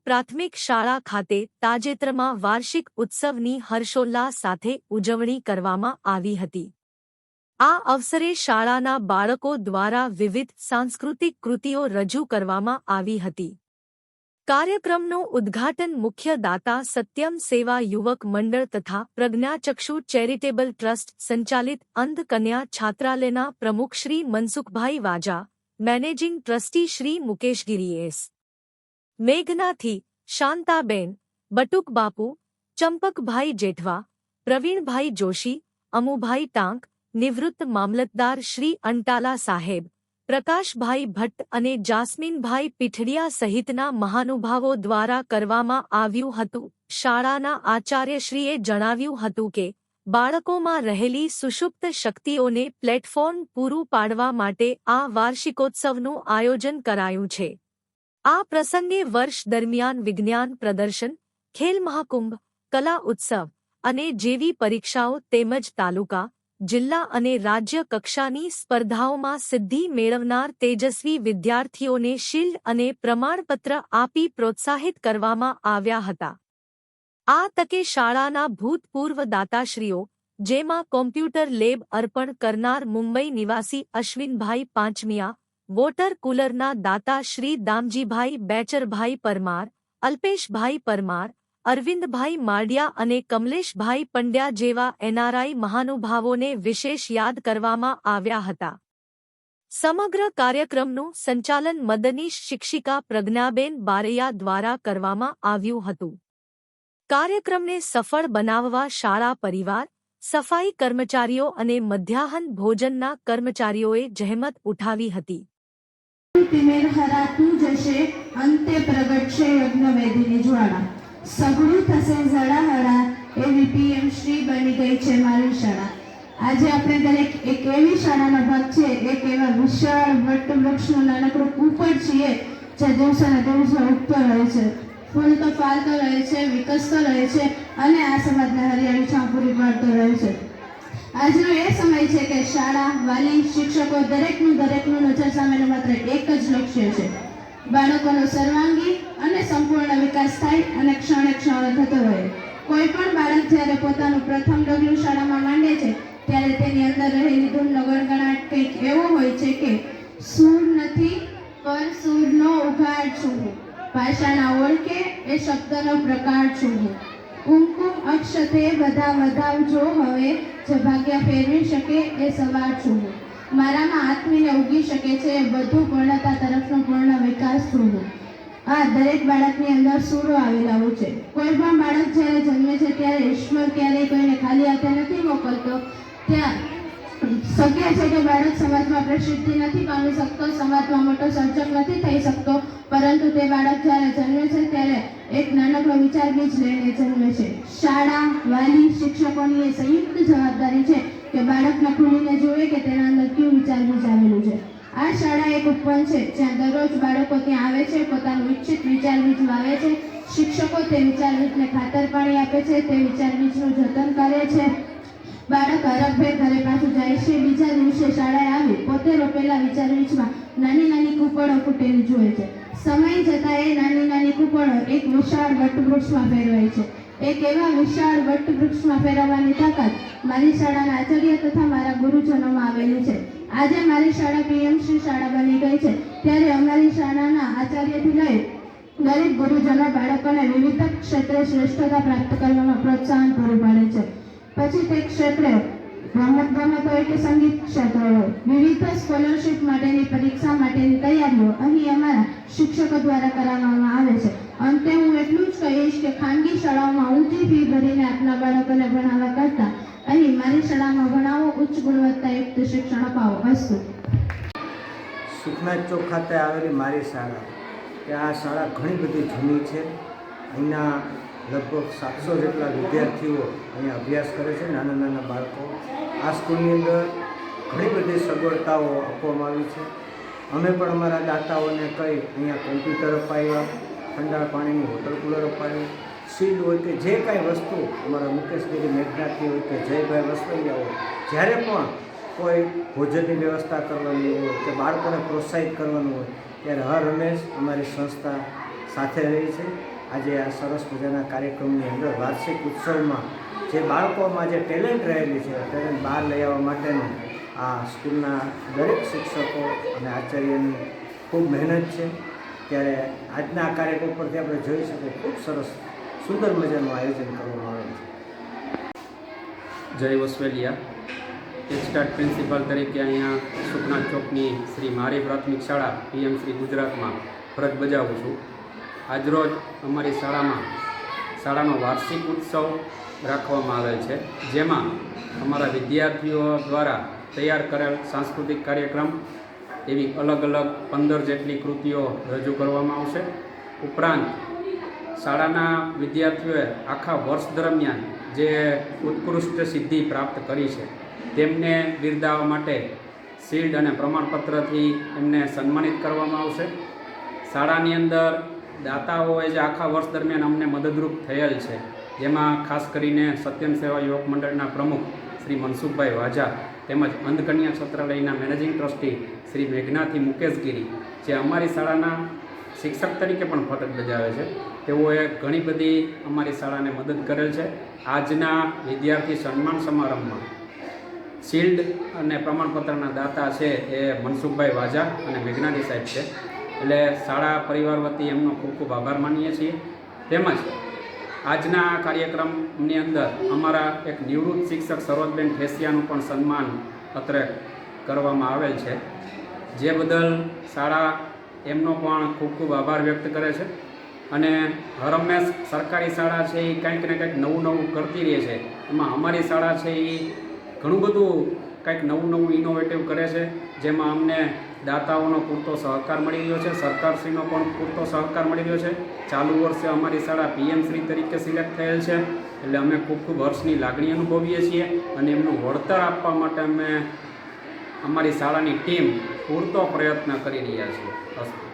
પ્રાથમિક શાળા ખાતે તાજેતરમાં વાર્ષિક ઉત્સવની હર્ષોલ્લાસ સાથે ઉજવણી કરવામાં આવી હતી। આ અવસરે શાળાના બાળકો દ્વારા વિવિધ સાંસ્કૃતિક કૃતિઓ રજૂ કરવામાં આવી હતી। કાર્યક્રમનું ઉદ્ઘાટન મુખ્ય દાતા સત્યમ સેવા યુવક મંડળ તથા પ્રજ્ઞાચક્ષુ ચેરિટેબલ ટ્રસ્ટ સંચાલિત અંધ કન્યા છાત્રાલયના પ્રમુખ શ્રી મનસુખભાઈ વાજા, managing trustee Shri મુકેશગીરી S. Meghnathi, Shantaben, Batuk બાપુ, ચંપકભાઈ જેઠવા, પ્રવીણભાઈ જોશી, અમુભાઈ ટાંક, નિવૃત્ત મામલતદાર શ્રી અંટાલા સાહેબ, પ્રકાશભાઈ ભટ્ટ અને જાસ્મીનભાઈ પીઠડિયા સહિતના મહાનુભાવો દ્વારા કરવામાં આવ્યું હતું। શાળાના આચાર્યશ્રીએ જણાવ્યું હતું કે બાળકોમાં રહેલી સુષુપ્ત શક્તિઓને પ્લેટફોર્મ પૂરું પાડવા માટે આ વાર્ષિકોત્સવનું આયોજન કરાયું છે। આ પ્રસંગે વર્ષ દરમિયાન વિજ્ઞાન પ્રદર્શન, ખેલ મહાકુંભ, કલા ઉત્સવ અને જેવી પરીક્ષાઓ તેમજ તાલુકા, જિલ્લા અને રાજ્ય કક્ષાની સ્પર્ધાઓમાં સિદ્ધિ મેળવનાર તેજસ્વી વિદ્યાર્થીઓને શિલ્ડ અને પ્રમાણપત્ર આપી પ્રોત્સાહિત કરવામાં આવ્યા હતા। આ તકે શાળાના ભૂતપૂર્વ દાતાશ્રીઓ, જેમાં કોમ્પ્યુટર લેબ અર્પણ કરનાર મુંબઈ નિવાસી અશ્વિનભાઈ પાંચમિયા, વોટર કુલરના દાતા શ્રી દામજીભાઈ બેચરભાઈ પરમાર, અલ્પેશભાઈ પરમાર, અરવિંદભાઈ માળિયા અને કમલેશભાઈ પંડ્યા જેવા એનઆરઆઈ મહાનુભાવોને વિશેષ યાદ કરવામાં આવ્યા હતા। સમગ્ર કાર્યક્રમનું સંચાલન મદનીશ શિક્ષિકા પ્રજ્ઞાબેન બારૈયા દ્વારા કરવામાં આવ્યું હતું। કાર્યક્રમને સફળ બનાવવા શાળા પરિવાર, સફાઈ કર્મચારીઓ અને મધ્યાહન ભોજનના કર્મચારીઓએ જહેમત ઉઠાવી હતી। તિમેર હરાતું જશે, અંતે પ્રગટશે યજ્ઞવેદીની જ્વાળા। સઘળું થશે ઝળાહળા, એવી પીએમ શ્રી બની ગઈ છે મારી શાળા। આજે આપણે દરેક એક એવી શાળાનો ભાગ છે, એક એવા વિશાળ વટવૃક્ષનું નાનકડું કૂપર છીએ જે દિવસોને દિવસો ઉગતો રહે છે, ફૂલતો ફાલતો રહે છે, વિકસતો રહે છે અને આ સમાજને હરિયાળી છાં પૂરી પાડતો રહે છે। આજનો એ સમય છે કે શાળા, વાલી, શિક્ષકો દરેકનું નજર સામેનું માત્ર એક જ લક્ષ્ય છે, બાળકોનો સર્વાંગી અને સંપૂર્ણ વિકાસ થાય અને ક્ષણે ક્ષણે થતો રહે। કોઈ પણ બાળક જ્યારે પોતાનું પ્રથમ ડગલું શાળામાં માંડે છે ત્યારે તેની અંદર રહેલી ધૂનનો ગણગણાટ કંઈક એવો હોય છે કે સૂર નથી પર સૂરનો ઉઘાડ છું હું, ભાષાના ઓળખે એ શબ્દનો પ્રકાર છું હું, કુમકુમ અક્ષતે બધા વધાવજો હવે, જે ભાગ્ય ફેરવી શકે એ સવાર છું હું, મારામાં આત્મીને ઉગી શકે છે એ બધું પૂર્ણતા તરફનો પૂર્ણ વિકાસ છું હું। આ દરેક બાળકની અંદર સૂરો આવેલા હોય છે। કોઈ પણ બાળક જ્યારે જન્મે છે ત્યારે ઈશ્વર ક્યારેય કોઈને ખાલી હાથે નથી મોકલતો। ત્યાં શક્ય છે કે બાળક સમાજમાં પ્રસિદ્ધિ નથી પામી શકતો, સમાજમાં મોટો સર્જક નથી થઈ શકતો, પરંતુ તે બાળક જ્યારે જન્મે છે ત્યારે એક નાનકડો વિચાર બીજ લઈને જન્મે છે। શાળા, વાલી, શિક્ષકોની એ સંયુક્ત જવાબદારી છે કે બાળકને ખુલીને જોવે કે તેના અંદર કેવું વિચાર બીજ આવેલું છે। આ શાળા એક ઉપવન છે જ્યાં દરરોજ બાળકો ત્યાં આવે છે, પોતાનું ઈચ્છિત વિચાર બીજ વાવે છે, શિક્ષકો તે વિચાર બીજને ખાતર પાણી આપે છે, તે વિચાર બીજનું જતન કરે છે। બાળક હરખભેર ઘરે પાછું જાય છે, બીજા દિવસે શાળાએ આવી પોતે રોપેલા વિચાર બીજમાં નાની નાની કૂપળો ફૂટેલી જુએ છે। સમય જતાં એ નાની નાની કૂપળો એક વિશાળ વટવૃક્ષમાં ફેરવાય છે। એક એવા વિશાળ વટવૃક્ષમાં ફેરવવાની તાકાત મારી શાળાના આચાર્ય તથા મારા ગુરુજનોમાં આવેલી છે। આજે મારી શાળા પીએમશ્રી શાળા બની ગઈ છે ત્યારે અમારી શાળાના આચાર્યથી લઈ દરેક ગુરુજનો બાળકોને વિવિધ ક્ષેત્રે શ્રેષ્ઠતા પ્રાપ્ત કરવામાં પ્રોત્સાહન પૂરું પાડે છે। પછી તે ક્ષેત્રે રમતગમત હોય કે સંગીત ક્ષેત્ર હોય, વિવિધ સ્કોલરશિપ માટેની પરીક્ષા માટેની તૈયારીઓ અહીં અમારા શિક્ષકો દ્વારા કરાવવામાં આવે છે। અંતે હું એટલું જ કહીશ કે ખાનગી શાળાઓમાં ઊંચી ફી ભરીને આપના બાળકોને ભણાવવા કરતાં અહીં મારી શાળામાં ભણાવો, ઉચ્ચ ગુણવત્તાયુક્ત શિક્ષણ અપાવો। અસ્તુ। સુખનાથ ચોક ખાતે આવેલી મારી શાળા, કે આ શાળા ઘણી બધી જૂની છે। અહીંના લગભગ 700 જેટલા વિદ્યાર્થીઓ અહીંયા અભ્યાસ કરે છે, નાના નાના બાળકો। આ સ્કૂલની અંદર ઘણી બધી સગવડતાઓ આપવામાં આવી છે। અમે પણ અમારા દાતાઓને કહી અહીંયા કોમ્પ્યુટર અપાવ્યા, ઠંડા પાણીનું વોટર કુલર અપાવ્યું, શીલ્ડ હોય કે જે કાંઈ વસ્તુ અમારા મુકેશગીરી મેઘનાથી હોય કે જયભાઈ વસવૈયા હોય, જ્યારે પણ કોઈ ભોજનની વ્યવસ્થા કરવાની હોય કે બાળકોને પ્રોત્સાહિત કરવાનું હોય ત્યારે હર હંમેશ અમારી સંસ્થા સાથે રહી છે। આજે આ સરસ મજાના કાર્યક્રમની અંદર વાર્ષિક ઉત્સવમાં જે બાળકોમાં જે ટેલેન્ટ રહેલી છે ટેલેન્ટ બહાર લઈ આવવા માટેનું આ સ્કૂલના દરેક શિક્ષકો અને આચાર્યની ખૂબ મહેનત છે. ત્યારે આજના આ કાર્યક્રમ પરથી આપણે જોઈ શકીએ ખૂબ સરસ સુંદર મજાનું આયોજન કરવામાં આવેલ છે. જય વસવેલિયા. એક્સટાર્ટ પ્રિન્સિપાલ તરીકે અહીંયા સુખનાથ ચોકની શ્રી મારી પ્રાથમિક શાળા PM શ્રી ગુજરાતમાં ફરજ બજાવું છું. આજરોજ અમારી શાળાનો વાર્ષિક ઉત્સવ રાખવામાં આવેલ છે, જેમાં અમારા વિદ્યાર્થીઓ દ્વારા તૈયાર કરેલ સાંસ્કૃતિક કાર્યક્રમ એવી અલગ અલગ 15 જેટલી કૃતિઓ રજૂ કરવામાં આવશે. ઉપરાંત શાળાના વિદ્યાર્થીઓએ આખા વર્ષ દરમિયાન જે ઉત્કૃષ્ટ સિદ્ધિ પ્રાપ્ત કરી છે તેમને બિરદાવવા માટે શિલ્ડ અને પ્રમાણપત્રથી એમને સન્માનિત કરવામાં આવશે. શાળાની અંદર દાતાઓએ જે આખા વર્ષ દરમિયાન અમને મદદરૂપ થયેલ છે, જેમાં ખાસ કરીને સત્યમ સેવા યુવક મંડળના પ્રમુખ શ્રી મનસુખભાઈ વાજા તેમજ અંધકન્યા છાત્રાલયના મેનેજિંગ ટ્રસ્ટી શ્રી મેઘનાથી મુકેશગીરી, જે અમારી શાળાના શિક્ષક તરીકે પણ ફરજ બજાવે છે, તેઓએ ઘણી બધી અમારી શાળાને મદદ કરેલ છે. આજના વિદ્યાર્થી સન્માન સમારંભમાં શિલ્ડ અને પ્રમાણપત્રના દાતા છે એ મનસુખભાઈ વાજા અને મેઘનાથી સાહેબ છે. એટલે શાળા પરિવાર વતી એમનો ખૂબ ખૂબ આભાર માનીએ છીએ. તેમજ આજના કાર્યક્રમની અંદર અમારા એક નિવૃત્ત શિક્ષક સરોજબેન ઠેસિયાનું પણ સન્માન પત્ર કરવામાં આવેલ છે, જે બદલ શાળા એમનો પણ ખૂબ ખૂબ આભાર વ્યક્ત કરે છે. અને હરહંમેશ સરકારી શાળા છે એ કંઈક ને કંઈક નવું કરતી રહે છે. એમાં અમારી શાળા છે એ ઘણું બધું કંઈક નવું ઇનોવેટિવ કરે છે, જેમાં અમને દાતાઓનો પૂરતો સહકાર મળી રહ્યો છે, સરકારશ્રીનો પણ પૂરતો સહકાર મળી રહ્યો છે. ચાલુ વર્ષે અમારી શાળા PM શ્રી તરીકે સિલેક્ટ થયેલ છે, એટલે અમે ખૂબ હર્ષની લાગણી અનુભવીએ છીએ અને એમનું વળતર આપવા માટે અમે અમારી શાળાની ટીમ પૂરતો પ્રયત્ન કરી રહ્યા છીએ.